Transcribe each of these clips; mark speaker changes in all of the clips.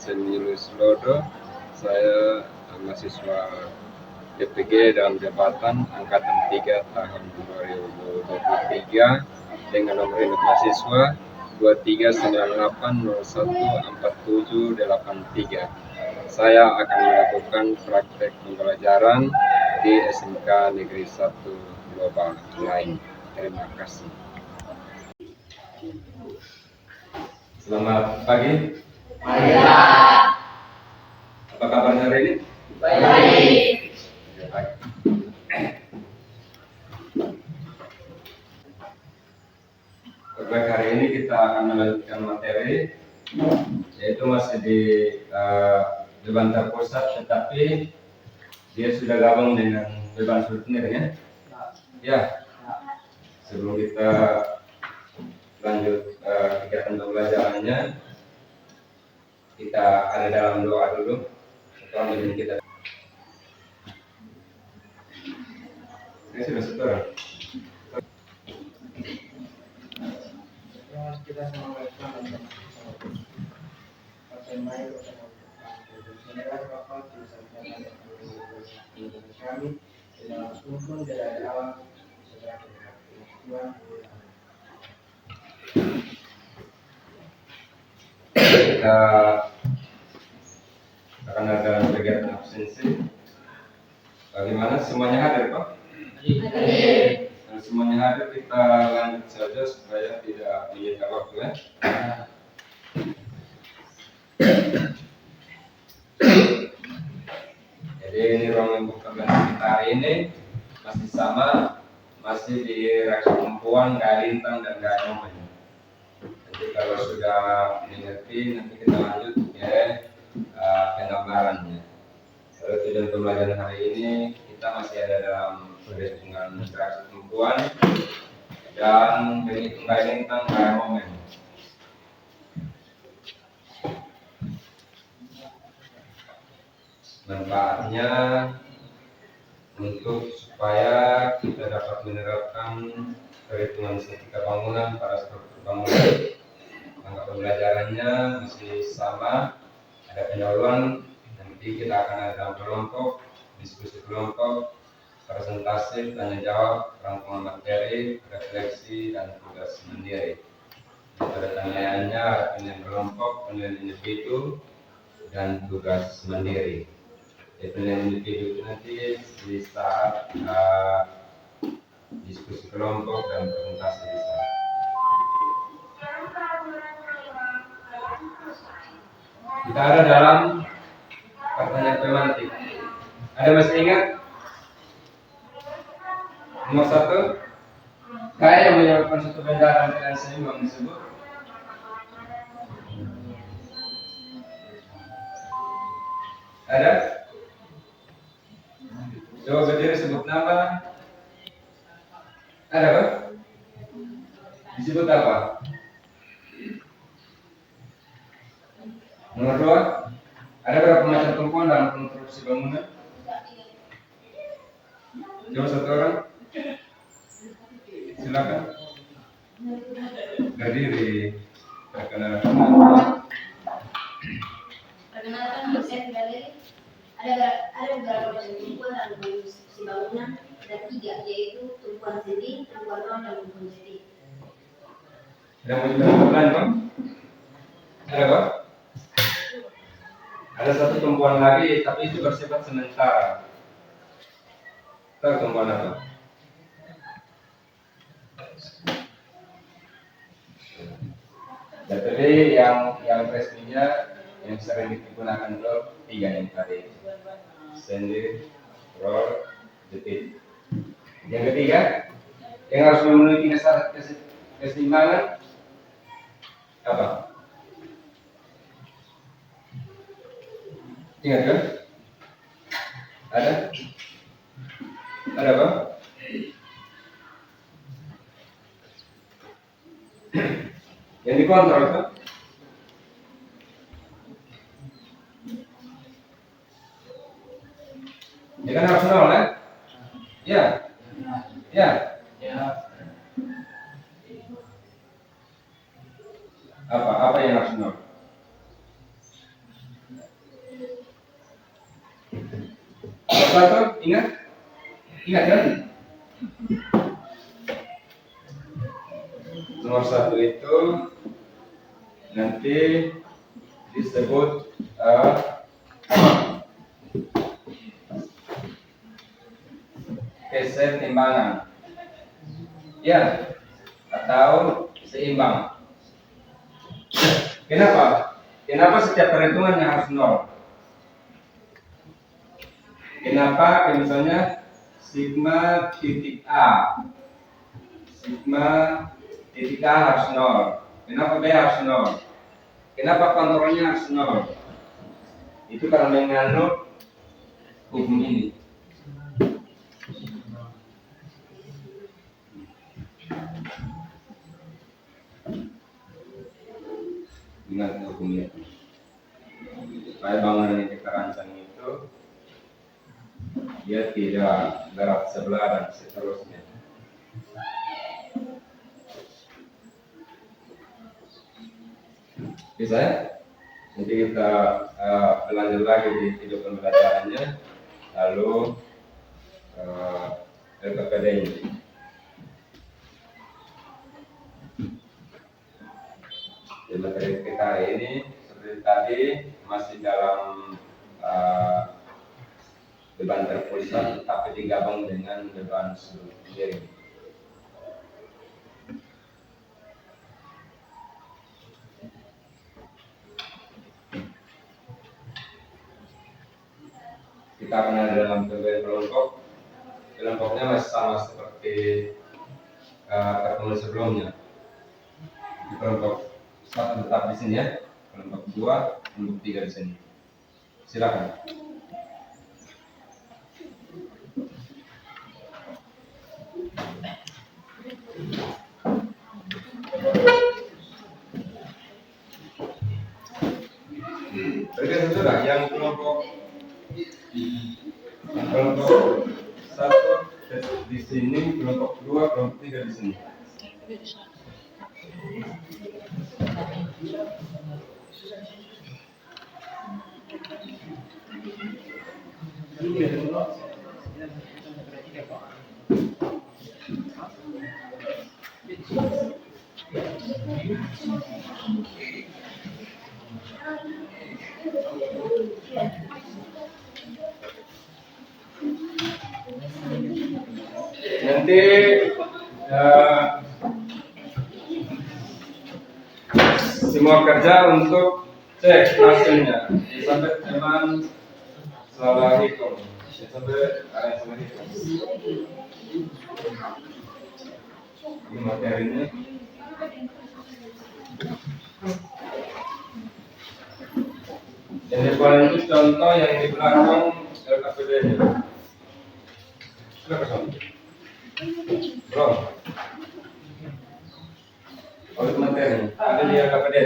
Speaker 1: Senius Lodo. Saya mahasiswa DPG dalam jabatan Angkatan 3 tahun 2023 dengan nomor induk mahasiswa 2398014783. Saya akan melakukan praktek pembelajaran di SMK Negeri 1 Global lain. Terima kasih. Selamat pagi.
Speaker 2: Pagi, Pak.
Speaker 1: Apa kabarnya hari ini?
Speaker 2: Baik.
Speaker 1: Baik. Baik, hari ini kita akan melanjutkan materi, yaitu masih di beban terpusat, tetapi dia sudah gabung dengan beban soutenir ya. Ya. Sebelum kita lanjut kegiatan pembelajarannya, kita ada dalam doa dulu. Setelah menjadi kita. Ini sudah setor.
Speaker 3: Kita semua Bapak kami dalam sumber dari alam
Speaker 1: Kita akan ada kegiatan absensi. Bagaimana semuanya hadir, Pak?
Speaker 2: Hadir.
Speaker 1: Kalau semuanya hadir, kita lanjut saja supaya tidak menyita waktu ya. Jadi ini ruangan pekerjaan kita hari ini masih sama, masih di reaksi perempuan, gaya lintang dan gaya momen. Nanti kalau sudah mengerti, nanti kita lanjut ke penggambarannya. Kalau tujuan pembelajaran hari ini kita masih ada dalam perhitungan reaksi perempuan dan menghitung gaya lintang, gaya momen. Manfaatnya untuk supaya kita dapat menerapkan perhitungan estetika bangunan pada struktur bangunan. Langkah pembelajarannya masih sama, ada pendahuluan, nanti kita akan ada dalam kelompok, diskusi kelompok, presentasi, tanya jawab, rangkuman materi, refleksi, dan tugas mandiri. Pada penilaiannya ada penilaian kelompok, penilaian individu, dan tugas mandiri. Penilaian individu itu nanti di saat diskusi kelompok dan presentasi di sana. Kita ada dalam pertanyaan pemantik. Ada masih ingat? Nomor 1, kaya yang menyebabkan suatu benda dan tidak seimbang disebut. Ada? Coba berdiri sebut nama. Ada Pak? Disebut apa? Nomor 2, ada berapa macam tumpuan dalam konstruksi bangunan? Coba satu orang. Silakan. Berdiri. Perkenalkan.
Speaker 4: Perkenalkan, saya Galeri. Ada beberapa macam tumpuan dalam konstruksi bangunan, ada 3, yaitu tumpuan sendi, tumpuan ruang, dan tumpuan jadi.
Speaker 1: Ada mau juga lain Pak? Ada Pak? Ada satu tumpuan lagi, tapi itu bersifat sementara. Tahu tumpuan apa? Jadi yang resminya yang sering digunakan itu 3 yang tadi. Sendi, roll, jepit. Yang ketiga, yang harus memenuhi 3 syarat keseimbangan apa? Ingat kan? Ada? Ada apa? Yang dikontrol kan? Ya kan harus nol ya? Ya. Ya. Apa yang harus nol? Nomor 1 itu nanti disebut kesetimbangan, ya, atau seimbang. Kenapa? Kenapa setiap perhitungannya harus nol? Kenapa? Misalnya sigma titik A, sigma titik A harus nol. Kenapa B harus nol? Kenapa kontrolnya harus nol? Itu karena menganut hukum ini. Ingat hukumnya. Supaya bangunan yang kita rancang itu dia tidak berat sebelah dan seterusnya. Bisa ya? Nanti kita belajar lagi di video pembelajarannya, lalu LKPD-nya. Di materi kita hari ini seperti tadi masih dalam beban terpusat, tapi digabung dengan beban sudut miring. Kita akan ada dalam kelompok. Kelompoknya masih sama seperti pertemuan sebelumnya. Di kelompok 1 tetap di sini ya, kelompok 2, kelompok 3 di sini. Silakan. Berikan sudah yang kelompok 1 di sini, kelompok 2, kelompok 3 di sini. Nanti semua kerja untuk cek hasilnya. Sampai teman salah hitung. Sampai ada yang salah hitung. Ini materinya. Ini paling itu contoh yang di belakang LKPD-nya. Sudah kesana? Belum. Oh, itu materi. Ada di LKPD.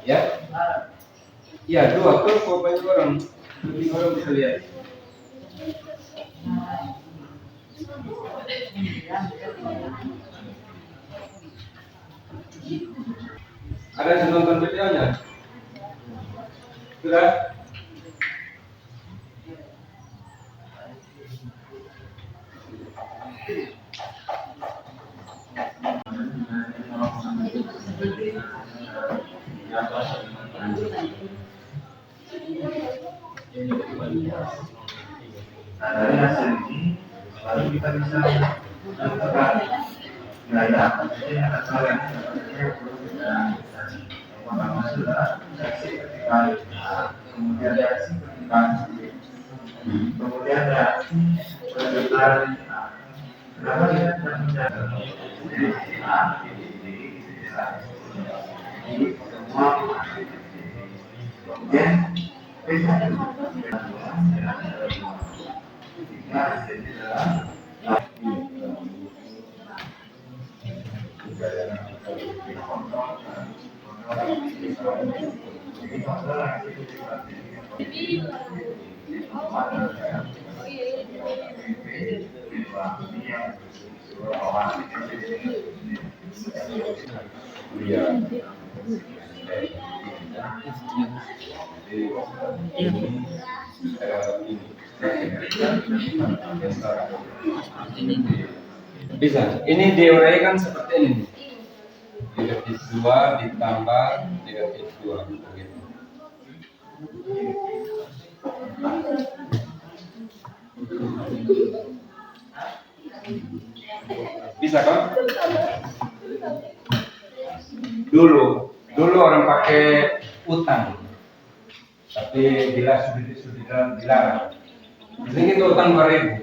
Speaker 1: Ya? Ya, 2 tuh banyak orang. Lebih orang bisa lihat. Ada yang nonton videonya? Sudah?
Speaker 5: Nah, dari hasil ini baru kita bisa menentukan nilai apa saja yang akan kalian pertama sudah reaksi vertikal, kemudian reaksi vertikal, kemudian reaksi vertikal. Kenapa kita tidak mencapai kemudian
Speaker 1: Bisa. Ini diuraikan seperti ini. Negatif 2 ditambah negatif 2 begitu. Bisa kan? Dulu orang pakai utang, tapi bila sudah dilarang. Jadi kita utang 2.000,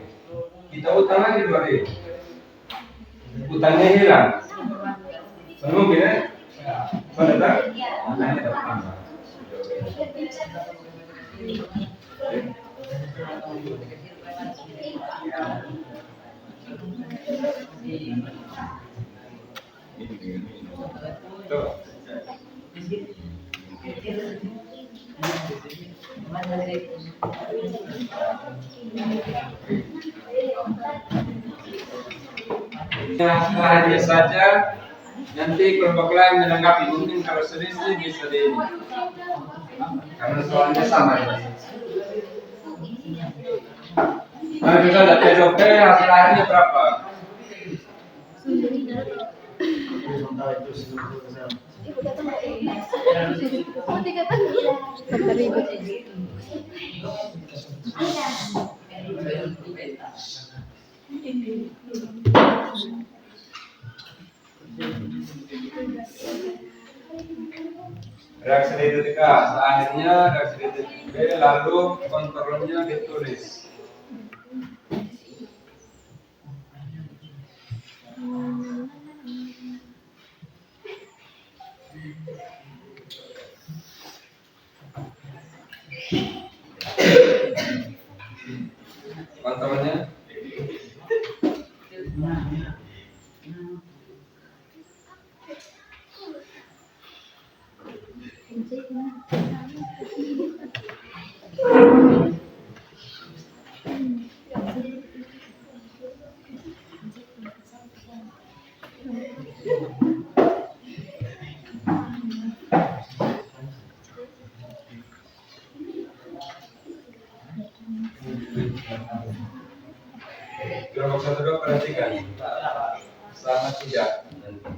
Speaker 1: kita utang lagi 2.000, utangnya hilang. Mungkin ya? Benar? Utangnya dapat tambah. Tuh. Hanya saja nanti kelompok lain menanggapi, mungkin kalau selisih bisa di ini. Karena soalnya sama ini. Nah kita lihat PDOP hasil akhirnya berapa? Reaksi di titik A, akhirnya reaksi di titik B, lalu kontrolnya ditulis. Kontrolnya kelompok 1 perhatikan sama tidak nanti.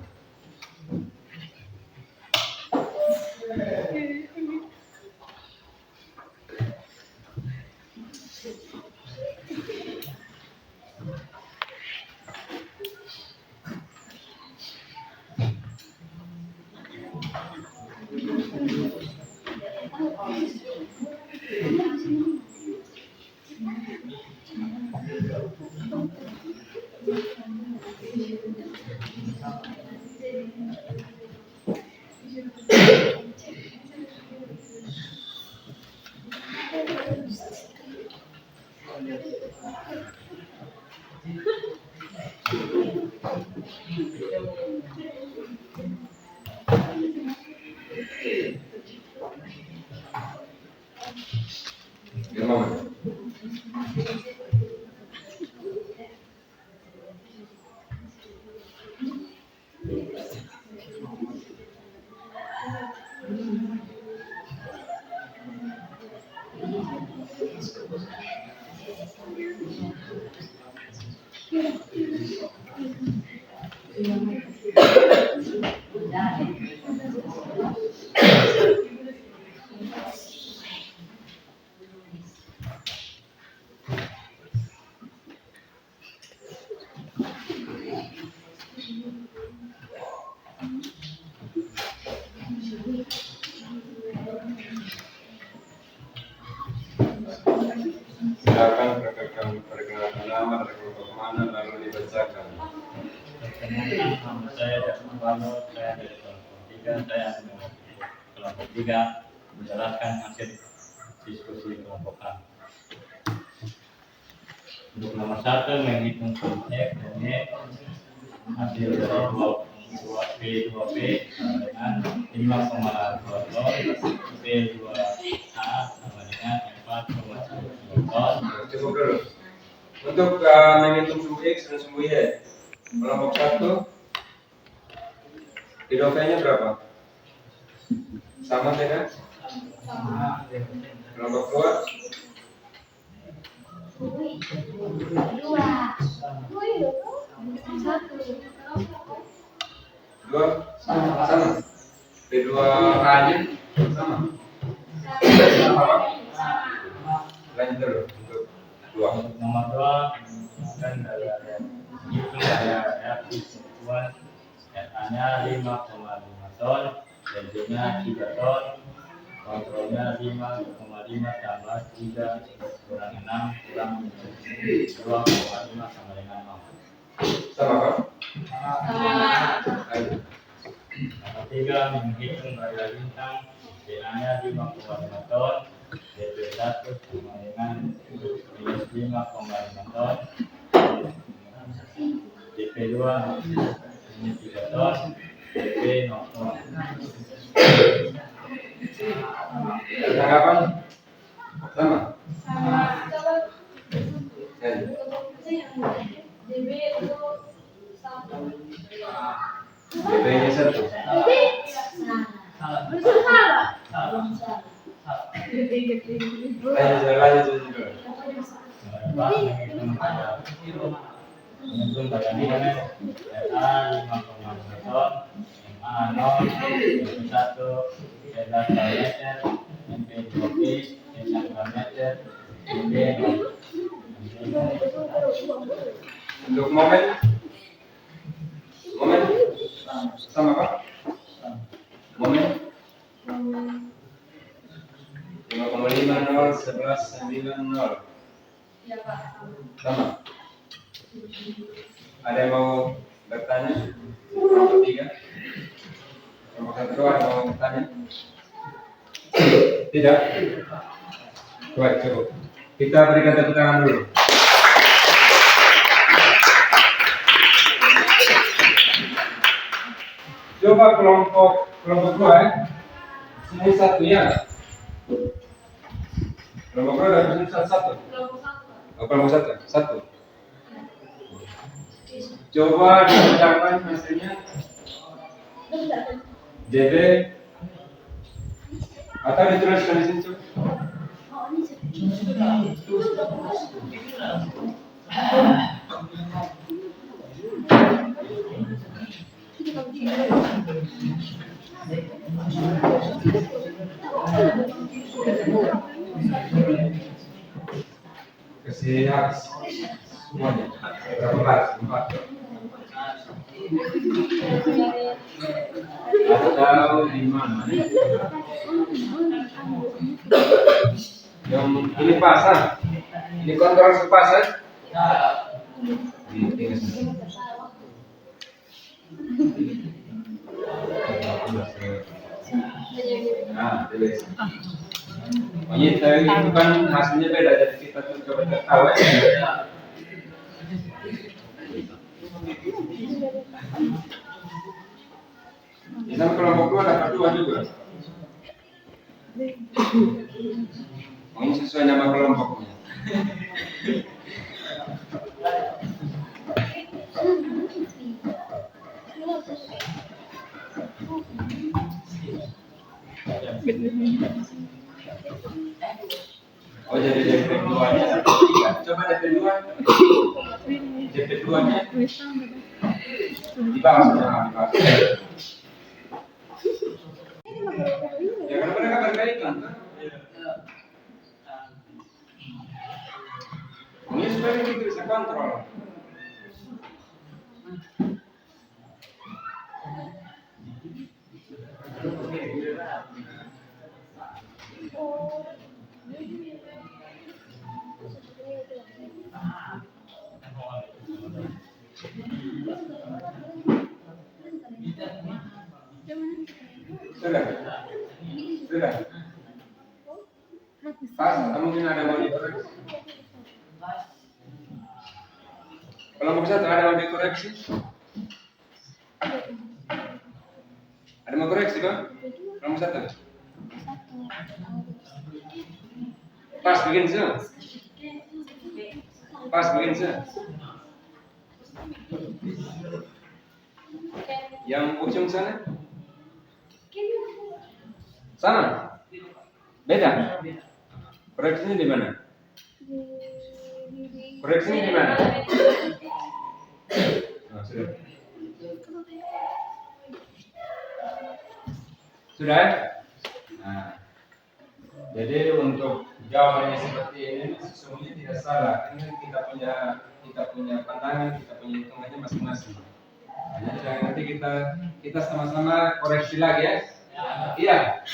Speaker 1: Gimana? Silakan perkenalkan nama dan kelompok mana lalu dibacakan.
Speaker 2: Nama saya Dasman Balo, saya dari kelompok 3, saya akan kelompok 3 menjelaskan hasil diskusi kelompok A. Untuk nomor 1 menghitung sum F dan Y, hasil dari 2P dengan 5,20, P2A sama dengan 4,10.
Speaker 1: Cukup dulu. Untuk menghitung sumbu X dan sumbu Y, kelompok 1 PDOP-nya berapa? Sama tidak? Kelompok dua. Dua sama. B2A-nya sama. Lanjut dulu untuk dua.
Speaker 2: Untuk nomor 2 kan hitung daya reaksi satuan RA-nya 5,5 ton, bensinnya 3 ton, kontrolnya 5,5 tambah 3 kurang 6 kurang 2,5 sama dengan 0.
Speaker 1: Sama Pak?
Speaker 4: Sama.
Speaker 1: Lanjut.
Speaker 2: Nomor 3 menghitung daya lintang PA-nya 5,5 ton, DP1 sama dengan minus 5,5 ton, DP2 ini 3 ton, DP 0 ton.
Speaker 1: Tanggapan? Sama?
Speaker 4: Sama.
Speaker 1: Lanjut.
Speaker 4: DB itu sama.
Speaker 1: DP-nya 1. Lanjut dulu.
Speaker 2: Menghitung daya lintang RA 5,5 ton, MA 0, DP1 adalah meter, MP2P adalah meter, DP 0.
Speaker 1: Untuk momen sama Pak? Momen 5,50 11 90
Speaker 4: Ya Pak.
Speaker 1: sama. Ada yang mau bertanya? Kelompok 3, kelompok 1 ada yang mau bertanya? Tidak? Baik, cukup. Kita berikan tepuk tangan dulu. Coba kelompok 2 ya. Sini satu ya. Kelompok 2 ada sini satu. Kelompok 1. Satu. Coba dibacakan hasilnya. JB atau dituliskan di sini coba. Kasih habis semuanya. Berapa kelas? 4. Atau di mana? Yang ini pasang. Ini kontrol sepasang. Nah, tulis. Oh iya, itu kan hasilnya beda, jadi kita coba tahu ya. Di dalam kelompok 2 dapat 2 juga. Oh, ini sesuai nama kelompoknya. Oh, jadi DP2-nya coba DP2. DP2-nya dibahas. Ya karena mereka berkaitan kan? Ini sebenarnya kita bisa kontrol. Sudah. Pas, mungkin ada mau dikoreksi. Kelompok 1 ada mau dikoreksi? Ada mau koreksi Bang? Kelompok 1. Pas bikin se. Pas bikin se. Yang ujung sana? Sama? Beda. Koreksinya di mana? Koreksinya di mana? Nah, sudah. Sudah? Nah, jadi untuk jawabannya seperti ini sesungguhnya tidak salah. Ini kita punya pandangan, kita punya hitungannya masing-masing. Nah, nanti kita sama-sama koreksi lagi ya. Iya.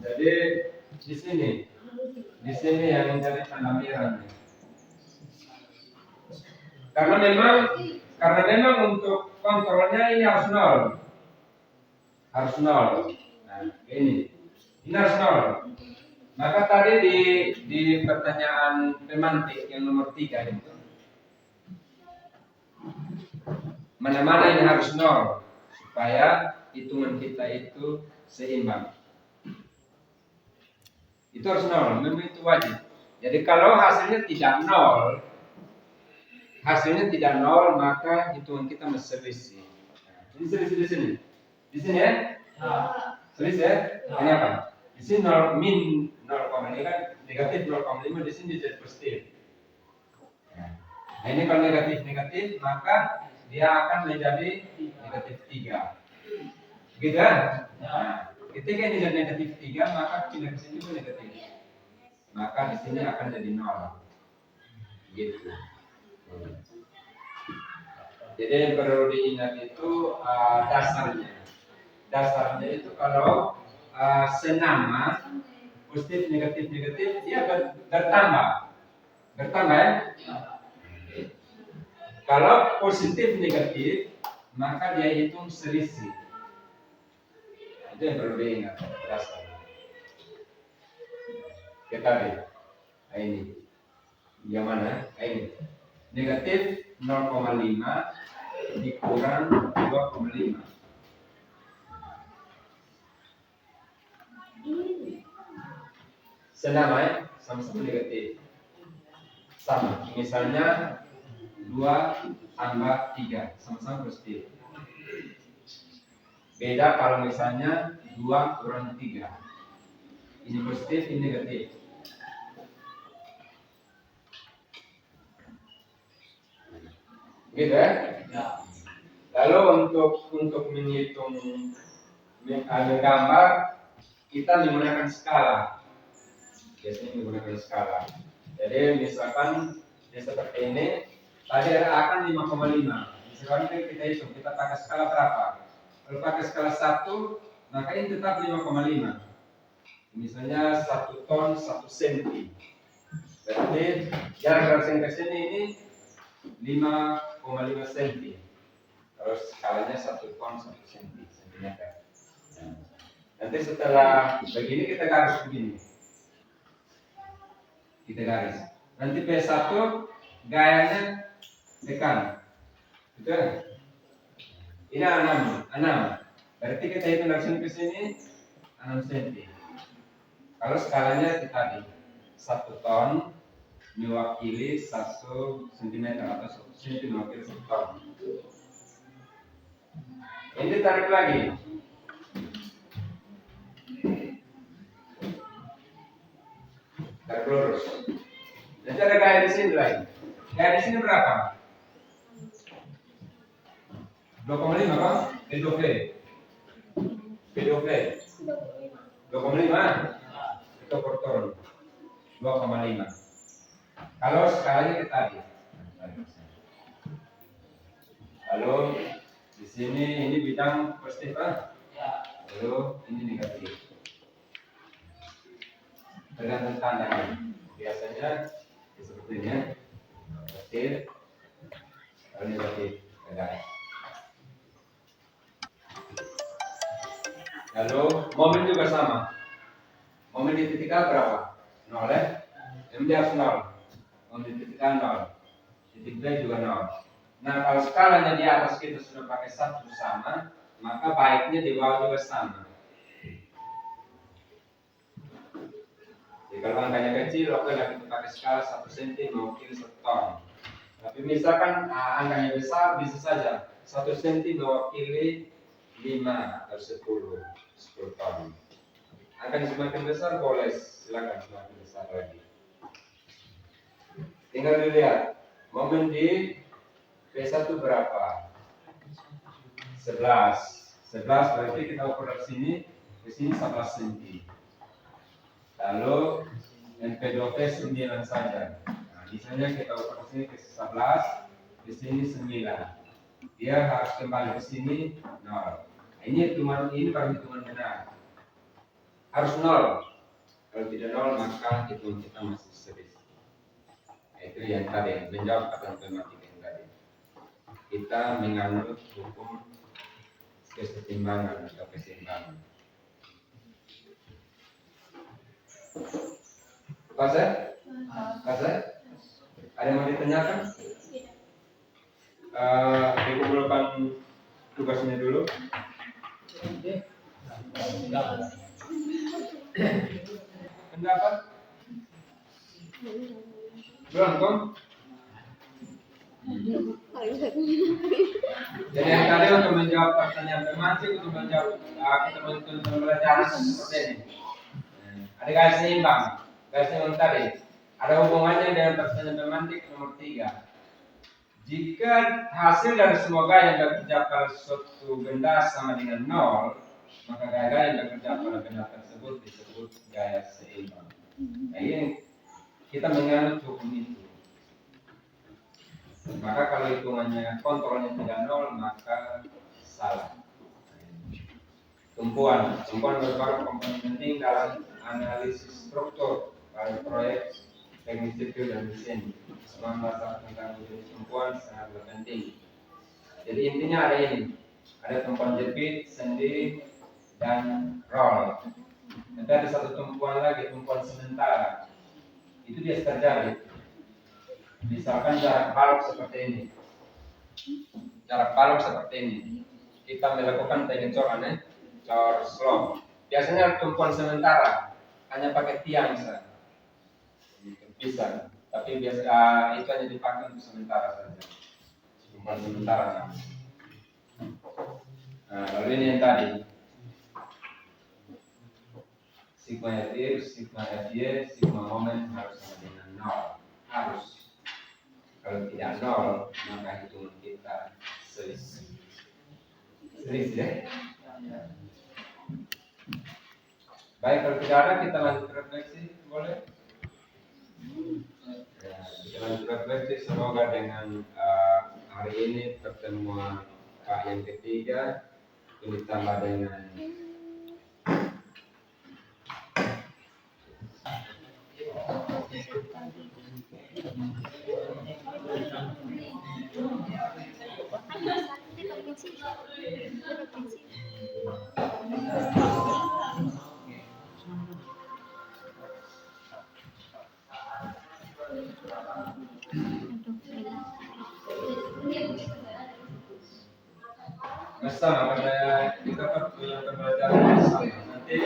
Speaker 1: Jadi di sini yang menjadi tanda merahnya. Karena memang untuk kontrolnya ini harus nol. Nah, ini harus nol. Maka tadi di pertanyaan pemantik yang nomor 3 itu, mana-mana ini harus nol supaya hitungan kita itu seimbang. Itu harus nol, memang itu wajib. Jadi kalau hasilnya tidak nol, maka hitungan kita mesti selisih. Ini selisih di sini. Di sini ya? Selisih ya? Kenapa? Di sini 0 min 0, ini kan negatif 0,5, di sini jadi positif. Nah, ini kalau negatif, maka dia akan menjadi negatif 3. Gitu kan? Nah, ketika ini jadi negatif 3, maka pindah ke sini juga negatif. Maka di sini akan jadi 0. Gitu. Jadi yang perlu diingat itu dasarnya. Dasarnya itu kalau senama positif negatif dia bertambah ya. Kalau positif negatif maka dia hitung selisih. Itu yang perlu diingat dasarnya. Kita lihat ini yang mana? Ini negatif 0,5 dikurang 2,5. Senama ya, sama-sama negatif. Sama, misalnya 2 tambah 3, sama-sama positif. Beda kalau misalnya 2 kurang 3. Ini positif, ini negatif. Gitu ya? Lalu untuk menghitung menggambar kita menggunakan skala. Biasanya menggunakan skala. Jadi misalkan seperti ini, tadi akan 5,5. Misalkan kita hitung, kita pakai skala berapa? Kalau pakai skala 1, maka ini tetap 5,5. Misalnya 1 ton 1 senti. Berarti jarak dari ke sini ini 5,5 cm. Terus skalanya 1 ton 1 cm. Nanti setelah begini kita garis begini. Kita garis. Nanti P1 gayanya tekan. Betul? Ini 6. Berarti kita hitung dari sini ke sini 6 cm. Kalau skalanya kita 1 ton mewakili 1 cm atau 1 cm mewakili 1 ton. Ini tarik lagi. Tarik lurus. Nanti ada gaya di sini lagi. Gaya di sini berapa? 2,5 kan? P2V. 2,5. Itu per ton. 2,5. Kalau skalanya kita lihat. Lalu di sini ini bidang positif kan? Lalu ini negatif. Tergantung tandanya. Biasanya seperti ini, positif, lalu negatif, negatif. Lalu momen juga sama. Momen di titik A berapa? 0 ya? Ini harus 0. Momen di titik A 0. Titik B juga 0. Nah, kalau skalanya di atas kita sudah pakai 1 sama, maka baiknya di bawah juga sama. Jadi kalau angkanya kecil, oke lah kita pakai skala 1 cm mewakili 1 ton. Tapi misalkan angkanya besar, bisa saja 1 cm mewakili 5 atau 10 ton. akan semakin besar, boleh silakan semakin besar lagi. Tinggal dilihat momen di P1 berapa? 11 berarti kita ukur dari sini ke sini 11 cm. Lalu MP2P 9 saja. Nah, misalnya kita ukur sini ke 11, di sini 9. Dia harus kembali ke sini 0. Nah, ini baru hitungan benar. Harus 0. Kalau tidak 0 maka hitungan kita masih selisih. Itu yang tadi menjawab pertanyaan matematika yang tadi. Kita menganut hukum kesetimbangan atau keseimbangan. Pasal? Ada yang mau ditanyakan? Dikumpulkan tugasnya dulu. Pendapat? Belum, Kom? Jadi yang tadi untuk menjawab pertanyaan tematik, untuk menjawab kita belajar seperti ini. Ada garis seimbang. Garis seimbang tadi ada hubungannya dengan pertanyaan tematik nomor 3. Jika hasil dari semua gaya yang bekerja pada suatu benda sama dengan 0, maka gaya-gaya yang bekerja pada benda tersebut disebut gaya seimbang. Nah, ini kita menganut hukum itu. Maka kalau hitungannya kontrolnya tidak 0 maka salah. Tumpuan merupakan komponen penting dalam analisis struktur pada proyek teknik sipil dan mesin. Semua masalah tentang jenis tumpuan sangat penting. Jadi intinya ada ini, ada tumpuan jepit, sendi, dan roll. Nanti ada satu tumpuan lagi, tumpuan sementara. Itu biasa terjadi. Misalkan jarak balok seperti ini. Kita melakukan pengecoran, cor slop. Biasanya tumpuan sementara, hanya pakai tiang saja. Bisa, tapi biasa itu hanya dipakai untuk sementara saja. Tumpuan sementara. Nah, lalu ini yang tadi. Sigma FY, sigma FY, sigma moment harus sama dengan 0. Harus. Kalau tidak 0, maka hitungan kita selisih. Selisih ya? Baik, kalau tidak ada kita lanjut refleksi, boleh? Ya, kita lanjut refleksi. Semoga dengan hari ini pertemuan yang ketiga ini ditambah dengan bersama pada kita pembelajaran bersama. Nanti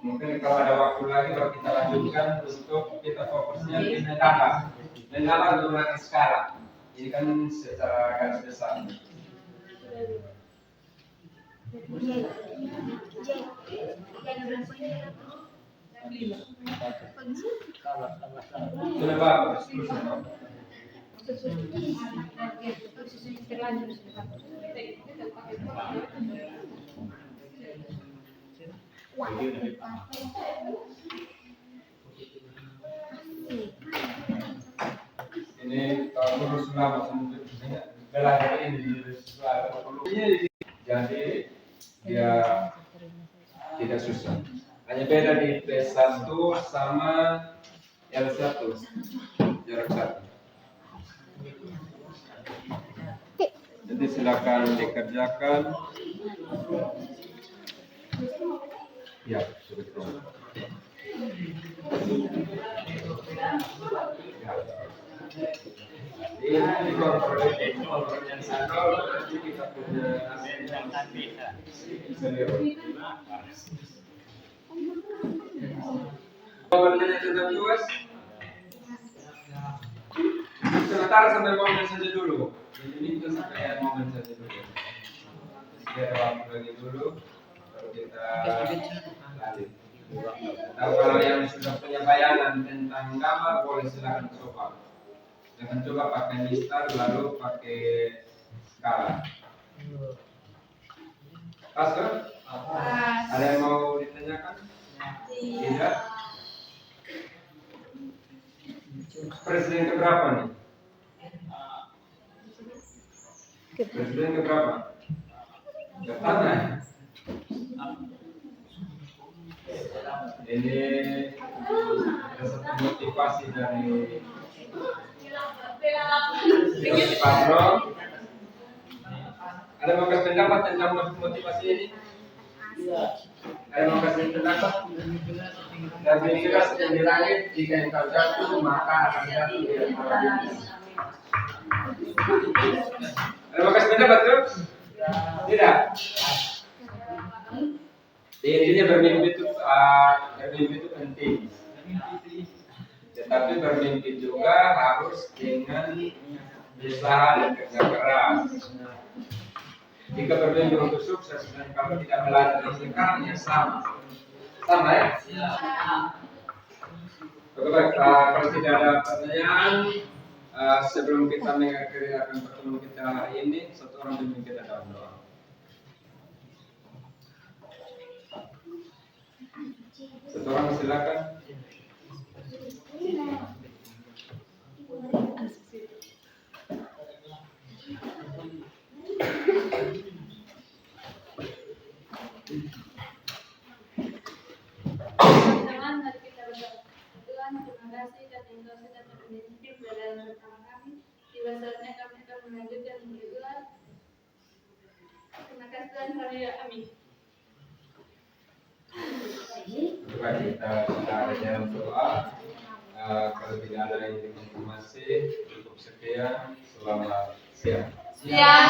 Speaker 1: mungkin kalau ada waktu lagi baru kita lanjutkan untuk kita fokusnya di menambah menggunakan skala. Ini kan secara garis besar. Sudah bagus. Ini kalau lurus lama belajar ini jadi dia tidak susah. Hanya beda di P1 sama L1 jarak 1. Jadi silakan dikerjakan. Ya, sudah. Ini kontrol yang satu nanti kita punya sendiri. Bertanya tentang tugas. Sementara sampai momen saja dulu. Jadi ini kita sampai momen saja dulu. Biar waktu lagi dulu. kita lanjut. Nah, kalau yang sudah punya bayangan tentang nama boleh silakan coba. Jangan coba pakai mistar lalu pakai skala. Pas kan? Ada yang mau ditanyakan? Tidak. Presiden keberapa nih? Presiden keberapa? Gak tanya. Ini ada satu motivasi dari Pablo. Ada mau kasih pendapat tentang motivasi ini? Ada mau kasih pendapat? Dan jelas yang di langit jika engkau jatuh maka akan jatuh di langit. Ada mau kasih pendapat tuh? Tidak. Intinya bermimpi itu penting. Tetapi bermimpi juga harus dengan usaha dan kerja keras. Jika bermimpi untuk sukses dan kalau tidak belajar dari sekarang ya sama ya. Oke baik, kalau tidak ada pertanyaan sebelum kita mengakhiri akan pertemuan kita hari ini, satu orang pimpin kita dalam doa. Satu orang silakan.
Speaker 6: Teman-teman, mari kita berdoa. Tuhan, terima kasih karena Engkau sudah terbentuk dalam bersama kami. Tiba saatnya kami akan melanjutkan berdoa. Terima kasih Tuhan, haleluya, amin.
Speaker 1: Coba kita ada dalam doa. Kalau tidak ada yang dikonfirmasi, cukup sekian. Selamat siang.
Speaker 6: Siang.